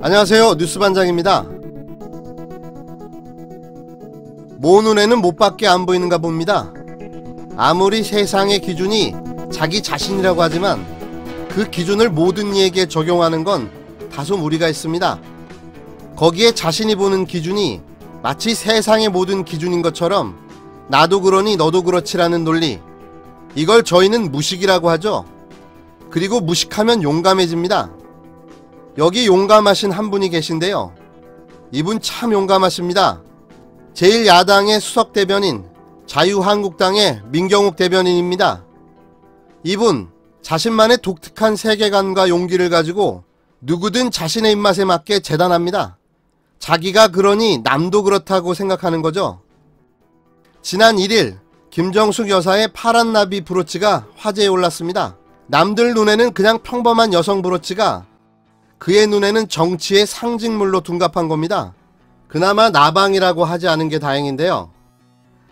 안녕하세요, 뉴스반장입니다. 모 눈에는 못밖에 안 보이는가 봅니다. 아무리 세상의 기준이 자기 자신이라고 하지만 그 기준을 모든 이에게 적용하는 건 다소 무리가 있습니다. 거기에 자신이 보는 기준이 마치 세상의 모든 기준인 것처럼 나도 그러니 너도 그렇지라는 논리, 이걸 저희는 무식이라고 하죠. 그리고 무식하면 용감해집니다. 여기 용감하신 한 분이 계신데요. 이분 참 용감하십니다. 제1야당의 수석대변인, 자유한국당의 민경욱 대변인입니다. 이분 자신만의 독특한 세계관과 용기를 가지고 누구든 자신의 입맛에 맞게 재단합니다. 자기가 그러니 남도 그렇다고 생각하는 거죠. 지난 1일 김정숙 여사의 파란 나비 브로치가 화제에 올랐습니다. 남들 눈에는 그냥 평범한 여성 브로치가 그의 눈에는 정치의 상징물로 둔갑한 겁니다. 그나마 나방이라고 하지 않은 게 다행인데요.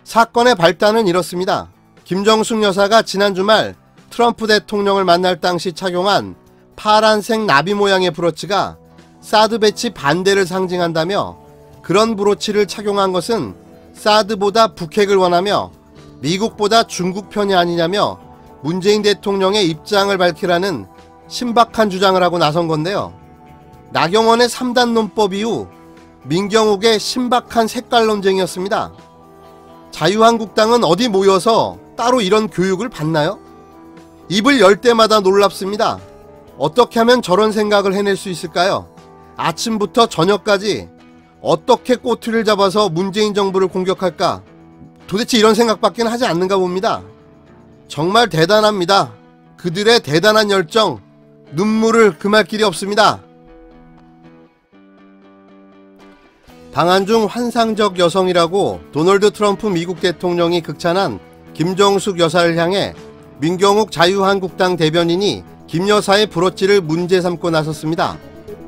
사건의 발단은 이렇습니다. 김정숙 여사가 지난 주말 트럼프 대통령을 만날 당시 착용한 파란색 나비 모양의 브로치가 사드 배치 반대를 상징한다며 그런 브로치를 착용한 것은 사드보다 북핵을 원하며 미국보다 중국 편이 아니냐며 문재인 대통령의 입장을 밝히라는 신박한 주장을 하고 나선 건데요. 나경원의 3단 논법 이후 민경욱의 신박한 색깔 논쟁이었습니다. 자유한국당은 어디 모여서 따로 이런 교육을 받나요? 입을 열 때마다 놀랍습니다. 어떻게 하면 저런 생각을 해낼 수 있을까요? 아침부터 저녁까지 어떻게 꼬투리를 잡아서 문재인 정부를 공격할까? 도대체 이런 생각밖에 하지 않는가 봅니다. 정말 대단합니다. 그들의 대단한 열정, 눈물을 금할 길이 없습니다. 방한 중 환상적 여성이라고 도널드 트럼프 미국 대통령이 극찬한 김정숙 여사를 향해 민경욱 자유한국당 대변인이 김 여사의 브로치를 문제 삼고 나섰습니다.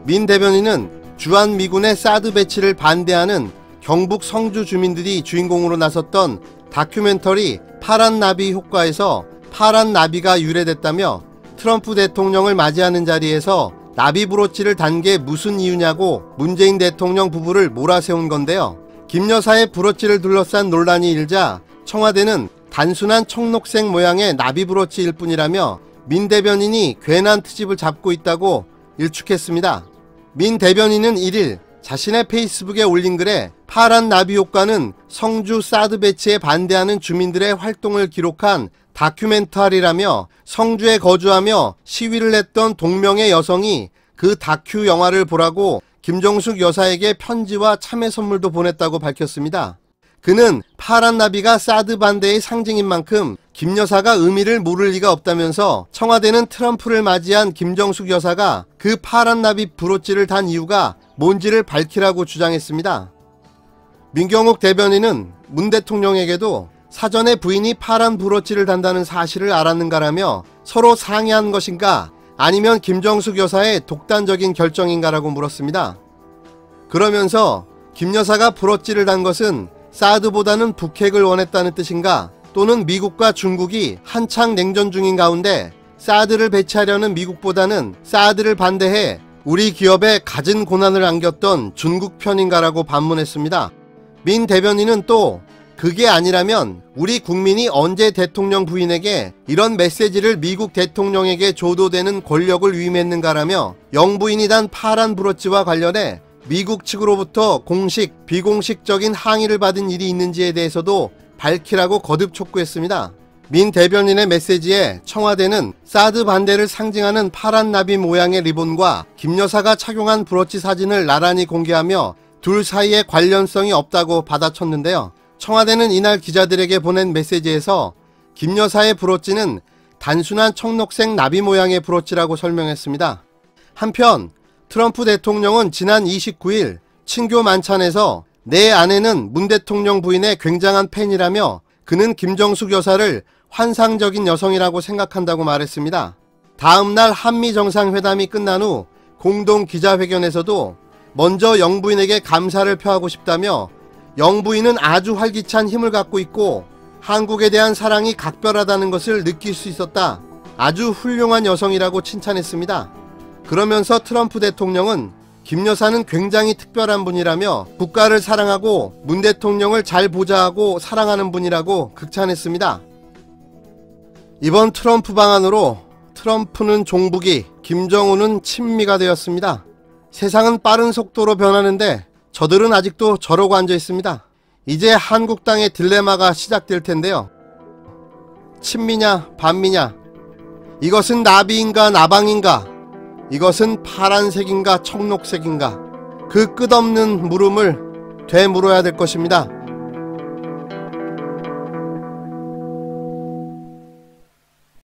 민 대변인은 주한미군의 사드 배치를 반대하는 경북 성주 주민들이 주인공으로 나섰던 다큐멘터리 파란 나비 효과에서 파란 나비가 유래됐다며 트럼프 대통령을 맞이하는 자리에서 나비 브로치를 단 게 무슨 이유냐고 문재인 대통령 부부를 몰아세운 건데요. 김 여사의 브로치를 둘러싼 논란이 일자 청와대는 단순한 청록색 모양의 나비 브로치일 뿐이라며 민 대변인이 괜한 트집을 잡고 있다고 일축했습니다. 민 대변인은 1일 자신의 페이스북에 올린 글에 파란 나비 효과는 성주 사드 배치에 반대하는 주민들의 활동을 기록한 다큐멘터리라며 성주에 거주하며 시위를 했던 동명의 여성이 그 다큐 영화를 보라고 김정숙 여사에게 편지와 참외 선물도 보냈다고 밝혔습니다. 그는 파란 나비가 사드 반대의 상징인 만큼 김 여사가 의미를 모를 리가 없다면서 청와대는 트럼프를 맞이한 김정숙 여사가 그 파란 나비 브로치를 단 이유가 뭔지를 밝히라고 주장했습니다. 민경욱 대변인은 문 대통령에게도 사전에 부인이 파란 브로치를 단다는 사실을 알았는가라며 서로 상의한 것인가 아니면 김정숙 여사의 독단적인 결정인가라고 물었습니다. 그러면서 김 여사가 브로치를 단 것은 사드보다는 북핵을 원했다는 뜻인가 또는 미국과 중국이 한창 냉전 중인 가운데 사드를 배치하려는 미국보다는 사드를 반대해 우리 기업에 갖은 고난을 안겼던 중국 편인가라고 반문했습니다. 민 대변인은 또 그게 아니라면 우리 국민이 언제 대통령 부인에게 이런 메시지를 미국 대통령에게 조도되는 권력을 위임했는가라며 영부인이 단 파란 브로치와 관련해 미국 측으로부터 공식, 비공식적인 항의를 받은 일이 있는지에 대해서도 밝히라고 거듭 촉구했습니다. 민 대변인의 메시지에 청와대는 사드 반대를 상징하는 파란 나비 모양의 리본과 김 여사가 착용한 브로치 사진을 나란히 공개하며 둘 사이에 관련성이 없다고 받아쳤는데요. 청와대는 이날 기자들에게 보낸 메시지에서 김 여사의 브로치는 단순한 청록색 나비 모양의 브로치라고 설명했습니다. 한편 트럼프 대통령은 지난 29일 친교 만찬에서 내 아내는 문 대통령 부인의 굉장한 팬이라며 그는 김정숙 여사를 환상적인 여성이라고 생각한다고 말했습니다. 다음날 한미 정상회담이 끝난 후 공동 기자회견에서도 먼저 영부인에게 감사를 표하고 싶다며 영부인은 아주 활기찬 힘을 갖고 있고 한국에 대한 사랑이 각별하다는 것을 느낄 수 있었다. 아주 훌륭한 여성이라고 칭찬했습니다. 그러면서 트럼프 대통령은 김 여사는 굉장히 특별한 분이라며 국가를 사랑하고 문 대통령을 잘 보좌하고 사랑하는 분이라고 극찬했습니다. 이번 트럼프 방안으로 트럼프는 종북이, 김정은은 친미가 되었습니다. 세상은 빠른 속도로 변하는데 저들은 아직도 저러고 앉아 있습니다. 이제 한국당의 딜레마가 시작될 텐데요. 친미냐 반미냐, 이것은 나비인가 나방인가, 이것은 파란색인가 청록색인가, 그 끝없는 물음을 되물어야 될 것입니다.